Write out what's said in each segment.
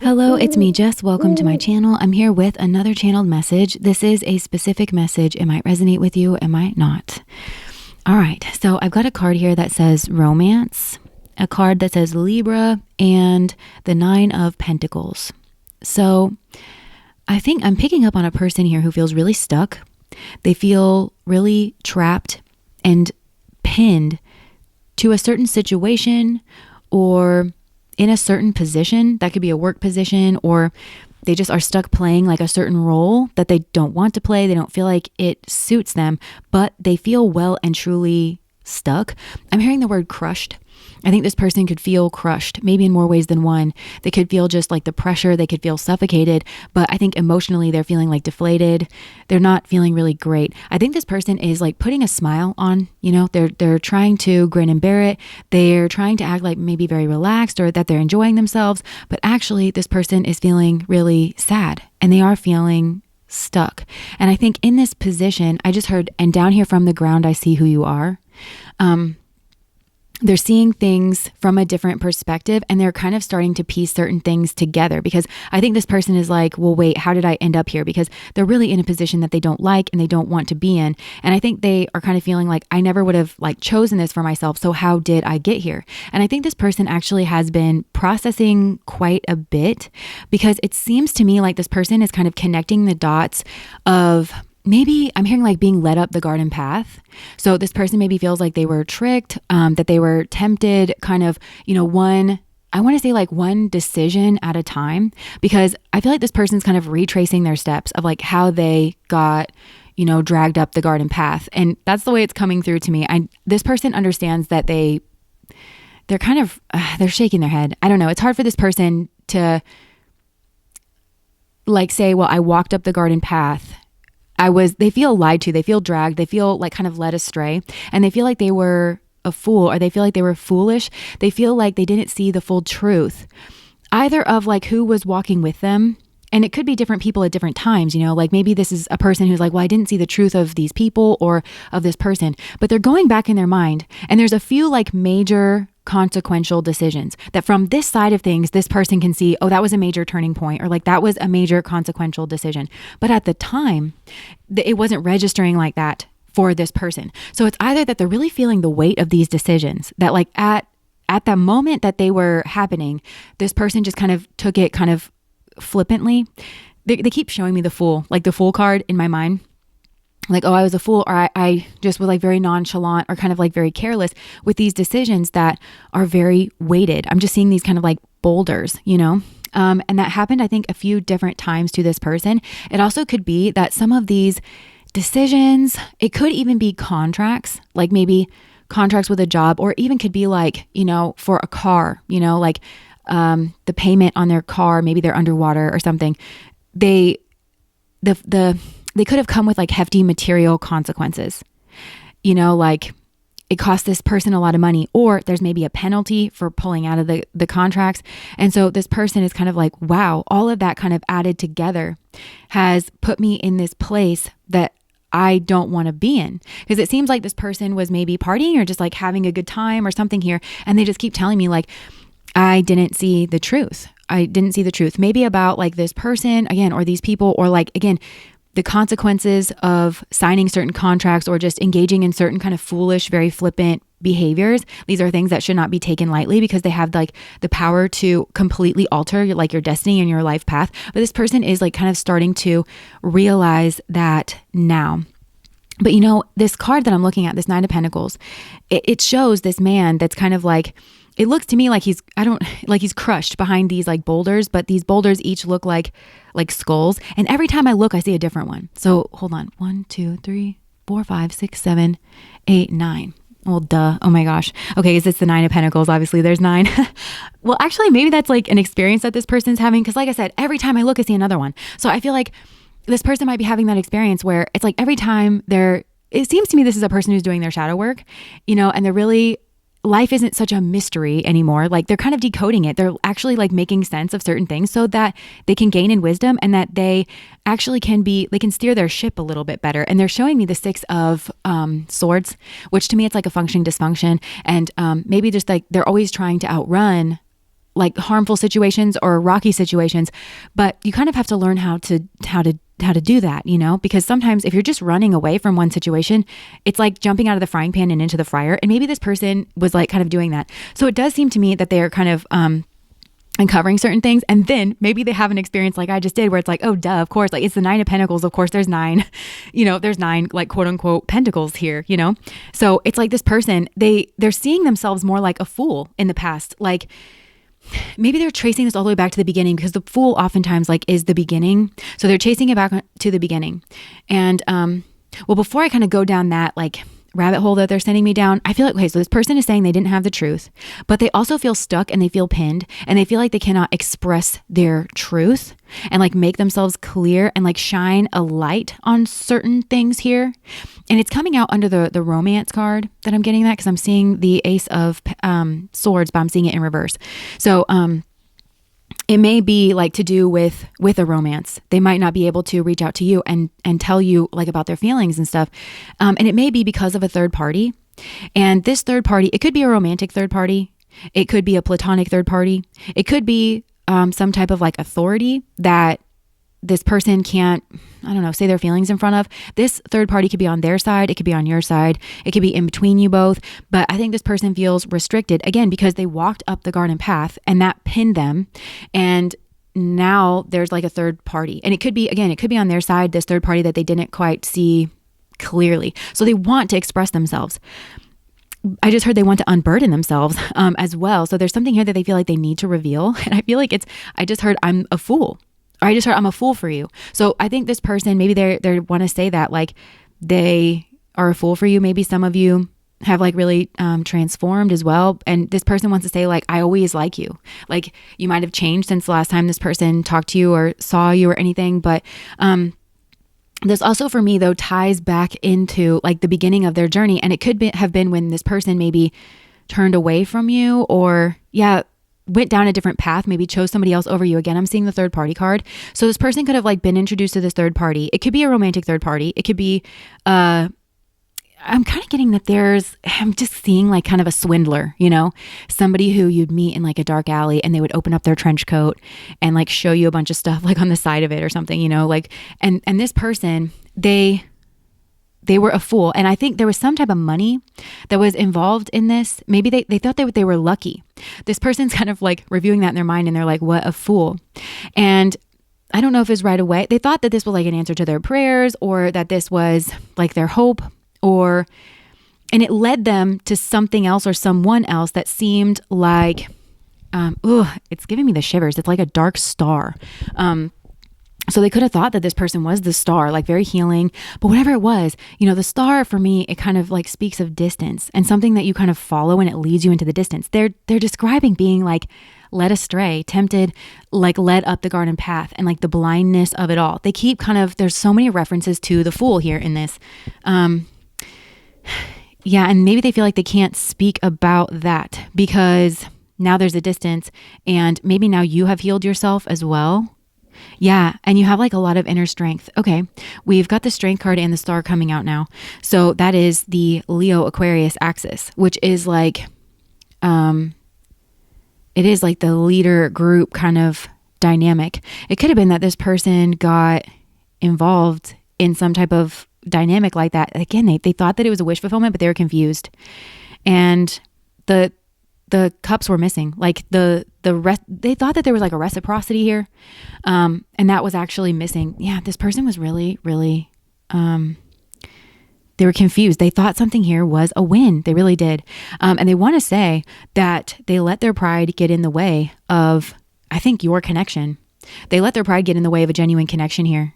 Hello, it's me, Jess. Welcome to my channel. I'm here with another channeled message. This is a specific message. It might resonate with you, it might not. All right, so I've got a card here that says romance, a card that says Libra, and the Nine of Pentacles. So I think I'm picking up on a person here who feels really stuck. They feel really trapped and pinned to a certain situation or in a certain position. That could be a work position, or they just are stuck playing like a certain role that they don't want to play. They don't feel like it suits them, but they feel well and truly stuck. I'm hearing the word crushed. I think this person could feel crushed, maybe in more ways than one. They could feel just like the pressure. They could feel suffocated, but I think emotionally they're feeling like deflated. They're not feeling really great. I think this person is like putting a smile on, they're trying to grin and bear it. They're trying to act like maybe very relaxed or that they're enjoying themselves, but actually this person is feeling really sad and they are feeling stuck. And I think in this position, I just heard, and down here from the ground, I see who you are. They're seeing things from a different perspective and they're kind of starting to piece certain things together, because I think this person is like, well, wait, how did I end up here? Because they're really in a position that they don't like and they don't want to be in. And I think they are kind of feeling like, I never would have like chosen this for myself. So how did I get here? And I think this person actually has been processing quite a bit, because it seems to me like this person is kind of connecting the dots of, maybe I'm hearing like being led up the garden path. So this person maybe feels like they were tricked, that they were tempted, kind of, I want to say like one decision at a time, because I feel like this person's kind of retracing their steps of like how they got, dragged up the garden path. And that's the way it's coming through to me. This person understands that they're kind of, they're shaking their head. I don't know. It's hard for this person to like say, well, I walked up the garden path. They feel lied to, they feel dragged, they feel like kind of led astray, and they feel like they were a fool, or they feel like they were foolish. They feel like they didn't see the full truth, either of like who was walking with them. And it could be different people at different times, like maybe this is a person who's like, well, I didn't see the truth of these people or of this person, but they're going back in their mind. And there's a few like major consequential decisions that from this side of things, this person can see, oh, that was a major turning point, or like that was a major consequential decision. But at the time, it wasn't registering like that for this person. So it's either that they're really feeling the weight of these decisions, that like at that moment that they were happening, this person just kind of took it kind of flippantly. They keep showing me the fool card in my mind. Like, oh, I was a fool, or I just was like very nonchalant or kind of like very careless with these decisions that are very weighted. I'm just seeing these kind of like boulders, and that happened, I think, a few different times to this person. It also could be that some of these decisions, it could even be contracts, like maybe contracts with a job, or even could be like, for a car, like the payment on their car, maybe they're underwater or something. They could have come with like hefty material consequences, like it cost this person a lot of money, or there's maybe a penalty for pulling out of the contracts. And so this person is kind of like, wow, all of that kind of added together has put me in this place that I don't want to be in. Because it seems like this person was maybe partying or just like having a good time or something here. And they just keep telling me like, I didn't see the truth. Maybe about like this person again, or these people, or like, again, the consequences of signing certain contracts or just engaging in certain kind of foolish, very flippant behaviors. These are things that should not be taken lightly, because they have like the power to completely alter your destiny and your life path. But this person is like kind of starting to realize that now. But this card that I'm looking at, this Nine of Pentacles, it shows this man that's kind of like, it looks to me like he's crushed behind these like boulders, but these boulders each look like skulls. And every time I look, I see a different one. So hold on. 1, 2, 3, 4, 5, 6, 7, 8, 9. Well, duh. Oh my gosh. Okay. Is this the Nine of Pentacles? Obviously there's 9. Well, actually maybe that's like an experience that this person's having. Cause like I said, every time I look, I see another one. So I feel like this person might be having that experience where it's like every time it seems to me this is a person who's doing their shadow work, and they're really, life isn't such a mystery anymore. Like they're kind of decoding it. They're actually like making sense of certain things so that they can gain in wisdom, and that they actually they can steer their ship a little bit better. And they're showing me the Six of Swords, which to me, it's like a functioning dysfunction. And maybe just like they're always trying to outrun like harmful situations or rocky situations, but you kind of have to learn how to do that, because sometimes if you're just running away from one situation, it's like jumping out of the frying pan and into the fryer. And maybe this person was like kind of doing that. So it does seem to me that they are kind of uncovering certain things, and then maybe they have an experience like I just did where it's like, oh duh, of course, like it's the 9 of Pentacles, of course there's 9, there's 9 like quote unquote pentacles here, so it's like this person, they're seeing themselves more like a fool in the past. Like maybe they're tracing this all the way back to the beginning, because the fool oftentimes like is the beginning, so they're chasing it back to the beginning. And well, before I kind of go down that like rabbit hole that they're sending me down, I feel like, okay, so this person is saying they didn't have the truth, but they also feel stuck and they feel pinned, and they feel like they cannot express their truth and like make themselves clear and like shine a light on certain things here. And it's coming out under the romance card that I'm getting that, because I'm seeing the Ace of Swords, but I'm seeing it in reverse. So it may be like to do with a romance. They might not be able to reach out to you and tell you like about their feelings and stuff. And it may be because of a third party. And this third party, it could be a romantic third party. It could be a platonic third party. It could be some type of like authority that this person can't, I don't know, say their feelings in front of. This third party could be on their side. It could be on your side. It could be in between you both. But I think this person feels restricted, again, because they walked up the garden path and that pinned them. And now there's like a third party. And it could be, again, it could be on their side, this third party that they didn't quite see clearly. So they want to express themselves. I just heard they want to unburden themselves as well. So there's something here that they feel like they need to reveal. And I feel like I just heard I'm a fool. Or I just heard I'm a fool for you. So I think this person, maybe they want to say that like they are a fool for you. Maybe some of you have like really transformed as well. And this person wants to say like, I always like you. Like you might have changed since the last time this person talked to you or saw you or anything. But this also for me though ties back into like the beginning of their journey. And it could have been when this person maybe turned away from you, or went down a different path, maybe chose somebody else over you. Again, I'm seeing the third party card. So this person could have like been introduced to this third party. It could be a romantic third party. It could be, I'm kind of getting that I'm just seeing like kind of a swindler, somebody who you'd meet in like a dark alley and they would open up their trench coat and like show you a bunch of stuff like on the side of it or something, like, and this person, they were a fool. And I think there was some type of money that was involved in this. Maybe they thought they were lucky. This person's kind of like reviewing that in their mind and they're like, what a fool. And I don't know if it's right away. They thought that this was like an answer to their prayers, or that this was like their hope, and it led them to something else or someone else that seemed like, it's giving me the shivers. It's like a dark star. So they could have thought that this person was the star, like very healing, but whatever it was, the star for me, it kind of like speaks of distance and something that you kind of follow and it leads you into the distance. They're describing being like led astray, tempted, like led up the garden path, and like the blindness of it all. They keep there's so many references to the fool here in this. And maybe they feel like they can't speak about that because now there's a distance, and maybe now you have healed yourself as well. Yeah. And you have like a lot of inner strength. Okay. We've got the strength card and the star coming out now. So that is the Leo Aquarius axis, which is like, it is like the leader group kind of dynamic. It could have been that this person got involved in some type of dynamic like that. Again, they thought that it was a wish fulfillment, but they were confused. And the cups were missing. Like the rest, they thought that there was like a reciprocity here. And that was actually missing. Yeah. This person was really, really, they were confused. They thought something here was a win. They really did. And they want to say that they let their pride get in the way of, I think, your connection. They let their pride get in the way of a genuine connection here.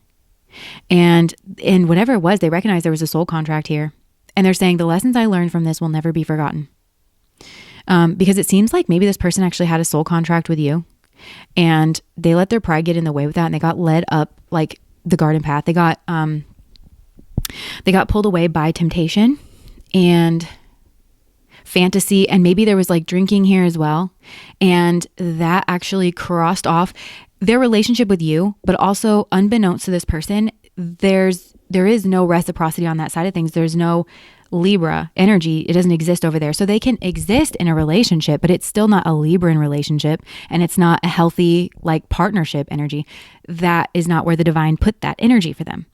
And in whatever it was, they recognized there was a soul contract here. And they're saying the lessons I learned from this will never be forgotten. Because it seems like maybe this person actually had a soul contract with you, and they let their pride get in the way with that, and they got led up like the garden path. They got pulled away by temptation and fantasy, and maybe there was like drinking here as well, and that actually crossed off their relationship with you. But also, unbeknownst to this person, there is no reciprocity on that side of things. There's no Libra energy. It doesn't exist over there. So they can exist in a relationship, but it's still not a Libran relationship. And it's not a healthy like partnership energy. That is not where the divine put that energy for them.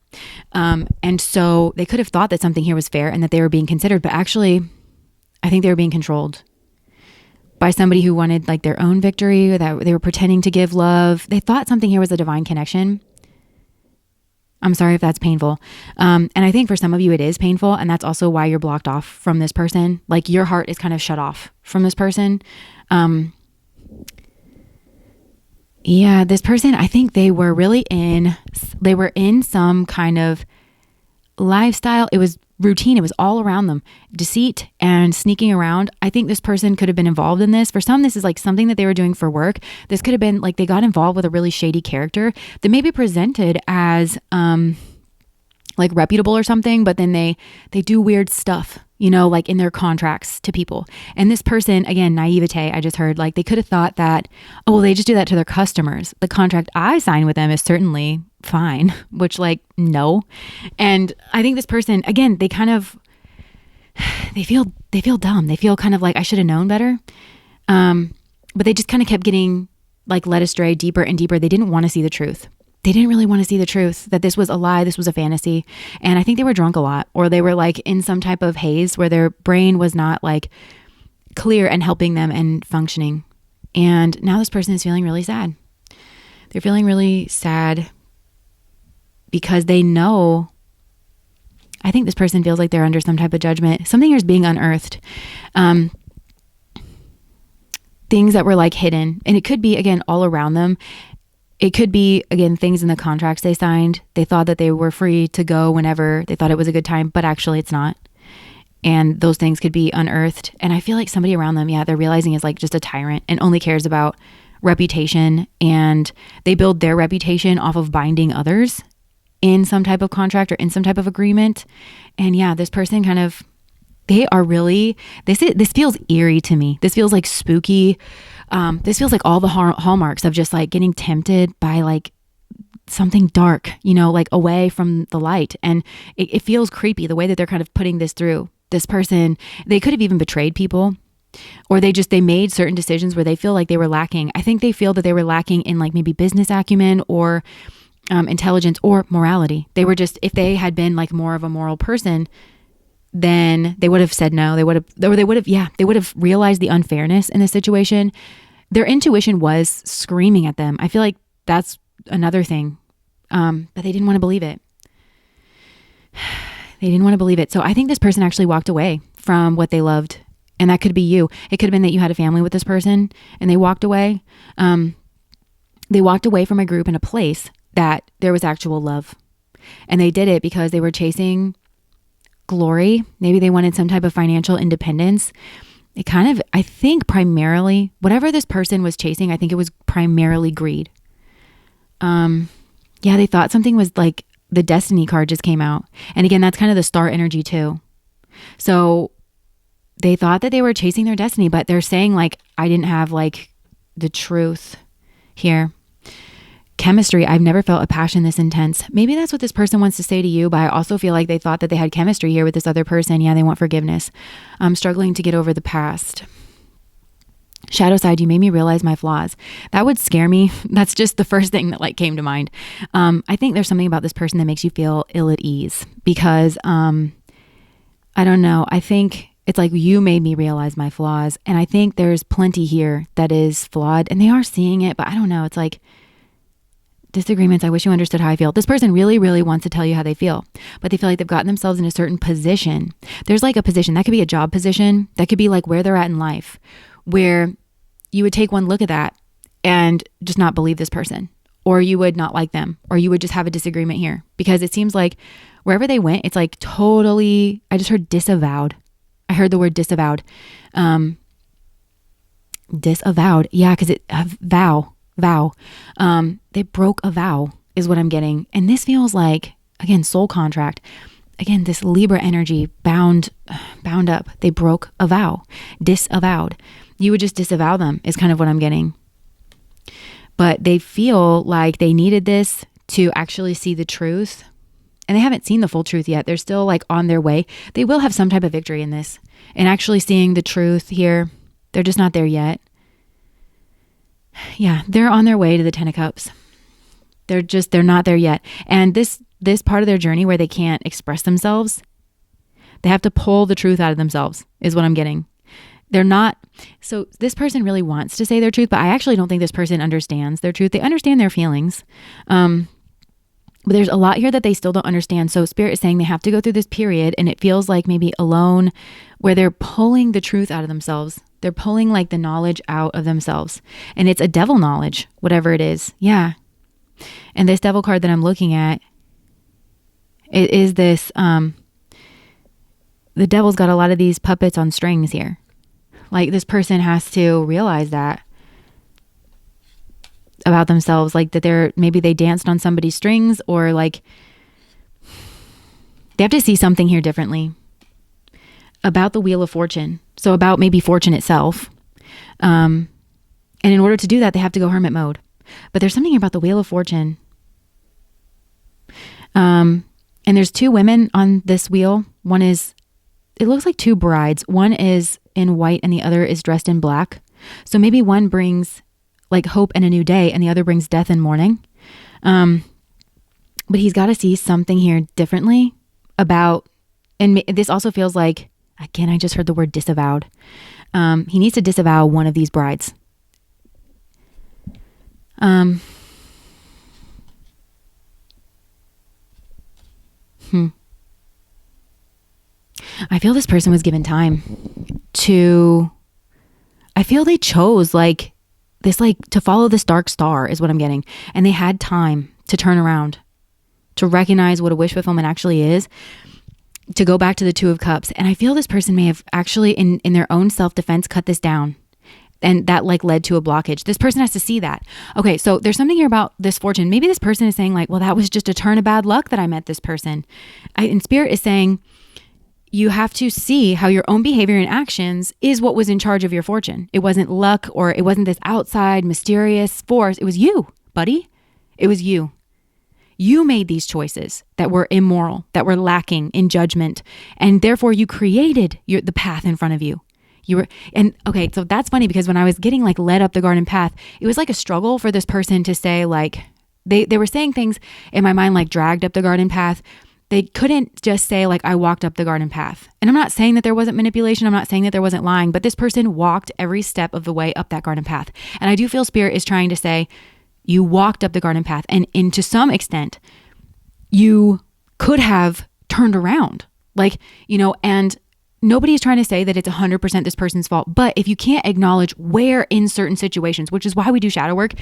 And so they could have thought that something here was fair and that they were being considered, but actually I think they were being controlled by somebody who wanted like their own victory, or that they were pretending to give love. They thought something here was a divine connection. I'm sorry if that's painful. And I think for some of you it is painful. And that's also why you're blocked off from this person. Like your heart is kind of shut off from this person. Yeah, this person, I think they were in some kind of lifestyle. It was routine. It was all around them. Deceit and sneaking around. I think this person could have been involved in this. For some, this is like something that they were doing for work. This could have been like they got involved with a really shady character that may be presented as like reputable or something, but then they do weird stuff, you know, like in their contracts to people. And this person, again, naivete, I just heard, like they could have thought that, oh, well, they just do that to their customers. The contract I sign with them is certainly fine, which like, no. And I think this person, again, they kind of, they feel dumb. They feel kind of like I should have known better. But they just kind of kept getting like led astray deeper and deeper. They didn't want to see the truth. They didn't really want to see the truth, that this was a lie, this was a fantasy. And I think they were drunk a lot, or they were like in some type of haze where their brain was not like clear and helping them and functioning. And now this person is feeling really sad. They're feeling really sad because they know, I think this person feels like they're under some type of judgment. Something is being unearthed. Things that were like hidden. And it could be, again, all around them. It could be, again, things in the contracts they signed. They thought that they were free to go whenever they thought it was a good time, but actually it's not. And those things could be unearthed. And I feel like somebody around them, yeah, they're realizing is like just a tyrant and only cares about reputation. And they build their reputation off of binding others in some type of contract or in some type of agreement. And yeah, this person kind of, they are really, this feels eerie to me. This feels like spooky. This feels like all the hallmarks of just like getting tempted by like something dark, you know, like away from the light. And it feels creepy the way that they're kind of putting this through. This person, they could have even betrayed people, or they made certain decisions where they feel like they were lacking. I think they feel that they were lacking in like maybe business acumen or intelligence or morality. They were just, if they had been like more of a moral person, then they would have said no. They would have realized the unfairness in the situation. Their intuition was screaming at them. I feel like that's another thing. But they didn't want to believe it. They didn't want to believe it. So I think this person actually walked away from what they loved. And that could be you. It could have been that you had a family with this person and they walked away. They walked away from a group and a place that there was actual love. And they did it because they were chasing glory. Maybe they wanted some type of financial independence. It kind of, I think primarily, whatever this person was chasing, I think it was primarily greed. Yeah, they thought something was like, the destiny card just came out. And again, that's kind of the star energy too. So they thought that they were chasing their destiny, but they're saying like, I didn't have like the truth here. Chemistry, I've never felt a passion this intense. Maybe that's what this person wants to say to you, but I also feel like they thought that they had chemistry here with this other person. Yeah, they want forgiveness. I'm struggling to get over the past. Shadow side, you made me realize my flaws. That would scare me. That's just the first thing that like came to mind. I think there's something about this person that makes you feel ill at ease because, I don't know. I think it's like you made me realize my flaws. And I think there's plenty here that is flawed and they are seeing it, but I don't know. It's like, disagreements. I wish you understood how I feel. This person really, really wants to tell you how they feel, but they feel like they've gotten themselves in a certain position. There's like a position that could be a job position. That could be like where they're at in life, where you would take one look at that and just not believe this person, or you would not like them, or you would just have a disagreement here because it seems like wherever they went, it's like totally, I just heard disavowed. I heard the word disavowed. Disavowed. Yeah. Cause it, vow. They broke a vow is what I'm getting. And this feels like, again, soul contract. Again, this Libra energy bound up. They broke a vow, disavowed. You would just disavow them is kind of what I'm getting. But they feel like they needed this to actually see the truth and they haven't seen the full truth yet. They're still like on their way. They will have some type of victory in this and actually seeing the truth here. They're just not there yet. Yeah, they're on their way to the 10 of Cups. They're not there yet. And this part of their journey where they can't express themselves, they have to pull the truth out of themselves is what I'm getting. They're not. So this person really wants to say their truth, but I actually don't think this person understands their truth. They understand their feelings. But there's a lot here that they still don't understand. So Spirit is saying they have to go through this period, and it feels like maybe alone, where they're pulling the truth out of themselves. They're pulling like the knowledge out of themselves. And it's a devil knowledge, whatever it is. Yeah. And this devil card that I'm looking at, it is this, the devil's got a lot of these puppets on strings here. Like this person has to realize that about themselves, like that maybe they danced on somebody's strings, or like they have to see something here differently about the Wheel of Fortune. So about maybe fortune itself. And in order to do that, they have to go hermit mode. But there's something about the Wheel of Fortune. And there's two women on this wheel. One is, it looks like two brides. One is in white and the other is dressed in black. So maybe one brings like hope and a new day, and the other brings death and mourning. But he's got to see something here differently about, and this also feels like, again, I just heard the word disavowed. He needs to disavow one of these brides. I feel this person was given time to, I feel they chose like this, like to follow this dark star is what I'm getting. And they had time to turn around, to recognize what a wish fulfillment actually is, to go back to the Two of Cups. And I feel this person may have actually in their own self-defense cut this down. And that like led to a blockage. This person has to see that. Okay, so there's something here about this fortune. Maybe this person is saying like, well, that was just a turn of bad luck that I met this person. And Spirit is saying, you have to see how your own behavior and actions is what was in charge of your fortune. It wasn't luck, or it wasn't this outside mysterious force. It was you, buddy. It was you. You made these choices that were immoral, that were lacking in judgment. And therefore you created the path in front of you. Okay, so that's funny because when I was getting like led up the garden path, it was like a struggle for this person to say like, they were saying things in my mind like dragged up the garden path. They couldn't just say like, I walked up the garden path. And I'm not saying that there wasn't manipulation. I'm not saying that there wasn't lying, but this person walked every step of the way up that garden path. And I do feel Spirit is trying to say, you walked up the garden path, and to some extent, you could have turned around. Like, and nobody is trying to say that it's 100% this person's fault. But if you can't acknowledge where in certain situations, which is why we do shadow work,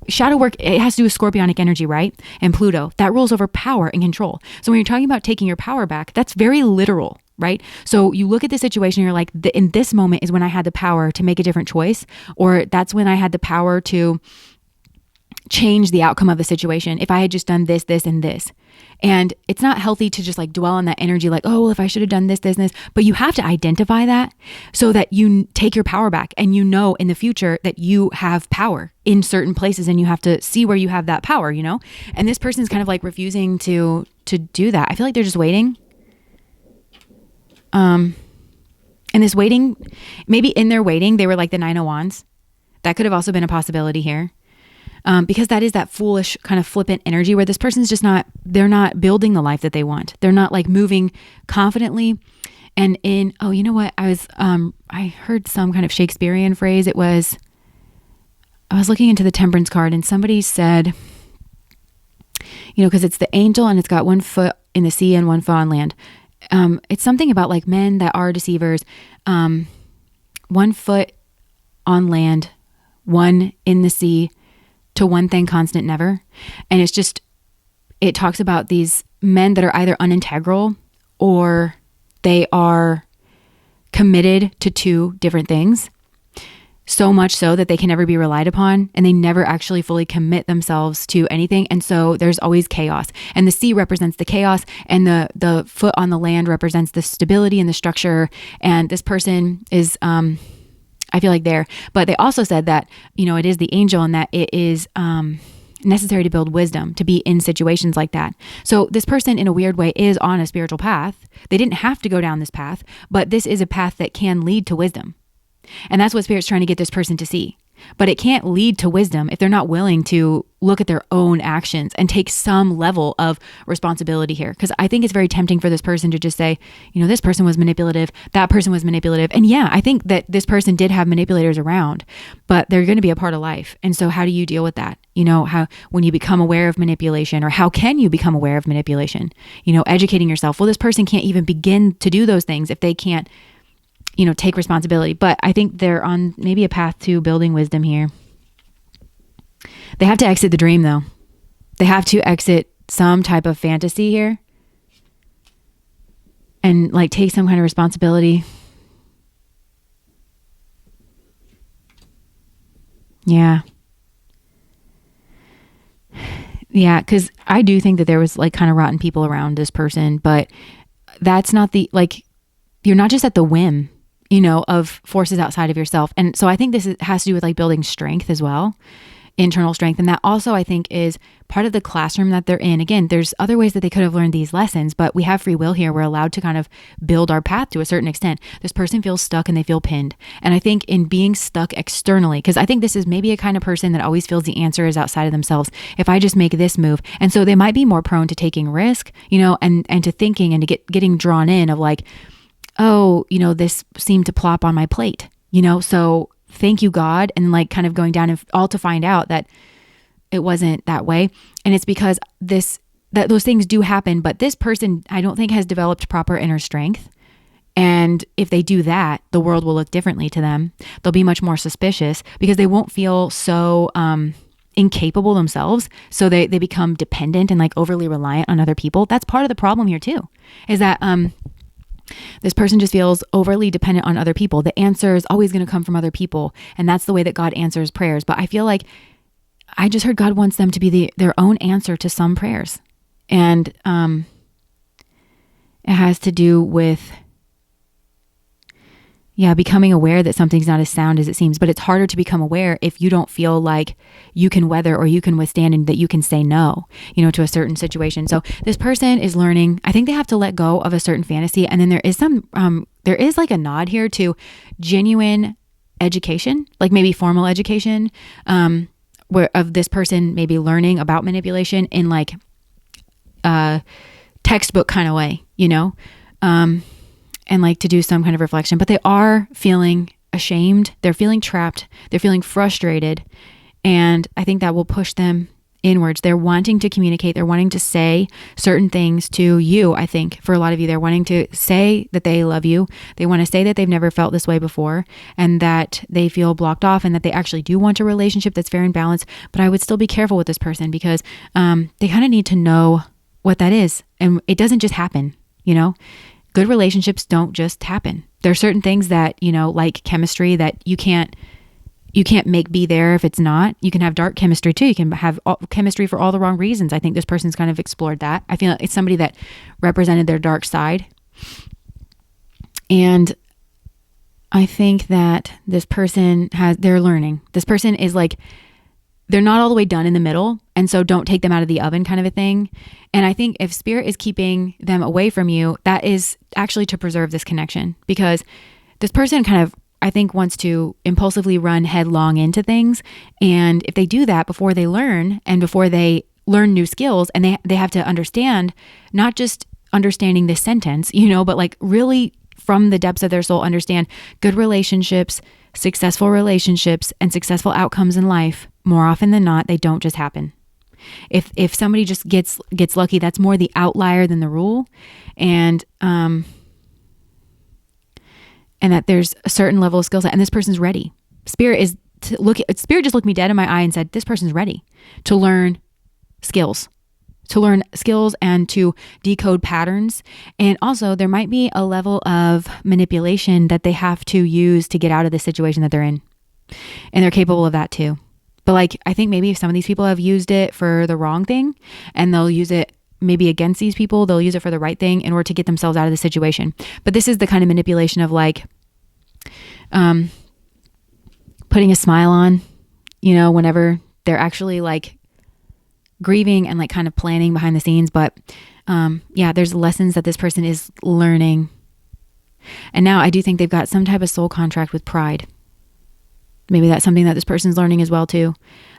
it has to do with scorpionic energy, right? And Pluto, that rules over power and control. So when you're talking about taking your power back, that's very literal, right? So you look at the situation, you're like, in this moment is when I had the power to make a different choice, or that's when I had the power to change the outcome of the situation. If I had just done this, this, and this. And it's not healthy to just like dwell on that energy like, oh, well, if I should have done this, this, and this. But you have to identify that so that you take your power back, and you know in the future that you have power in certain places, and you have to see where you have that power, And this person is kind of like refusing to do that. I feel like they're just waiting. And this waiting, maybe in their waiting, they were like the Nine of Wands. That could have also been a possibility here. Because that is that foolish kind of flippant energy where this person's just they're not building the life that they want. They're not like moving confidently. And you know what? I heard some kind of Shakespearean phrase. I was looking into the Temperance card, and somebody said, because it's the angel and it's got one foot in the sea and one foot on land. It's something about like men that are deceivers, 1 foot on land, 1 in the sea, to one thing constant never. And it talks about these men that are either unintegral or they are committed to two different things, so much so that they can never be relied upon, and they never actually fully commit themselves to anything. And so there's always chaos, and the sea represents the chaos, and the foot on the land represents the stability and the structure. And this person is I feel like there, but they also said that, it is the angel, and that it is necessary to build wisdom, to be in situations like that. So this person in a weird way is on a spiritual path. They didn't have to go down this path, but this is a path that can lead to wisdom. And that's what Spirit's trying to get this person to see. But it can't lead to wisdom if they're not willing to look at their own actions and take some level of responsibility here. Because I think it's very tempting for this person to just say, this person was manipulative, that person was manipulative. And yeah, I think that this person did have manipulators around, but they're going to be a part of life. And so how do you deal with that? How, when you become aware of manipulation, or how can you become aware of manipulation? Educating yourself. Well, this person can't even begin to do those things if they can't take responsibility. But I think they're on maybe a path to building wisdom here. They have to exit the dream though. They have to exit some type of fantasy here and take some kind of responsibility. Yeah. Yeah, because I do think that there was kind of rotten people around this person, but that's not the, you're not just at the whim of forces outside of yourself. And so I think has to do with building strength as well, internal strength. And that also I think is part of the classroom that they're in. Again, there's other ways that they could have learned these lessons, but we have free will here. We're allowed to kind of build our path to a certain extent. This person feels stuck and they feel pinned. And I think in being stuck externally, because I think this is maybe a kind of person that always feels the answer is outside of themselves. If I just make this move. And so they might be more prone to taking risk, and to thinking and to getting drawn in of this seemed to plop on my plate, so thank you, God. And kind of going down and all to find out that it wasn't that way. And it's because that those things do happen, but this person, I don't think has developed proper inner strength. And if they do that, the world will look differently to them. They'll be much more suspicious because they won't feel so, incapable themselves. So they become dependent and overly reliant on other people. That's part of the problem here too, is that, this person just feels overly dependent on other people. The answer is always going to come from other people. And that's the way that God answers prayers. But I feel like I just heard God wants them to be their own answer to some prayers. And it has to do with, becoming aware that something's not as sound as it seems. But it's harder to become aware if you don't feel like you can weather or you can withstand and that you can say no, to a certain situation. So this person is learning. I think they have to let go of a certain fantasy. And then there is a nod here to genuine education, maybe formal education, where of this person maybe learning about manipulation in a textbook kind of way, and to do some kind of reflection, but they are feeling ashamed. They're feeling trapped. They're feeling frustrated. And I think that will push them inwards. They're wanting to communicate. They're wanting to say certain things to you. I think for a lot of you, they're wanting to say that they love you. They want to say that they've never felt this way before and that they feel blocked off and that they actually do want a relationship that's fair and balanced. But I would still be careful with this person because they kind of need to know what that is. And it doesn't just happen, Good relationships don't just happen. There are certain things that, like chemistry that you can't make be there if it's not. You can have dark chemistry too. You can have chemistry for all the wrong reasons. I think this person's kind of explored that. I feel like it's somebody that represented their dark side. And I think that this person they're learning. This person is they're not all the way done in the middle. And so don't take them out of the oven kind of a thing. And I think if Spirit is keeping them away from you, that is actually to preserve this connection because this person kind of, I think, wants to impulsively run headlong into things. And if they do that before they learn and before they learn new skills and they have to understand, not just understanding this sentence, but really from the depths of their soul, understand good relationships, successful relationships, and successful outcomes in life. More often than not, they don't just happen. If somebody just gets lucky, that's more the outlier than the rule. And that there's a certain level of skill set and this person's ready. Spirit just looked me dead in my eye and said, this person's ready to learn skills and to decode patterns. And also there might be a level of manipulation that they have to use to get out of the situation that they're in. And they're capable of that too. But I think maybe if some of these people have used it for the wrong thing and they'll use it maybe against these people, they'll use it for the right thing in order to get themselves out of the situation. But this is the kind of manipulation of putting a smile on, whenever they're actually grieving and like kind of planning behind the scenes. But yeah, there's lessons that this person is learning. And now I do think they've got some type of soul contract with pride. Maybe that's something that this person's learning as well too,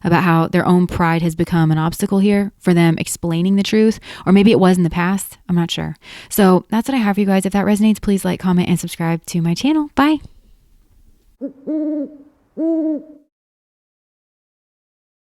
about how their own pride has become an obstacle here for them explaining the truth, or maybe it was in the past. I'm not sure. So that's what I have for you guys. If that resonates, please like, comment, and subscribe to my channel. Bye.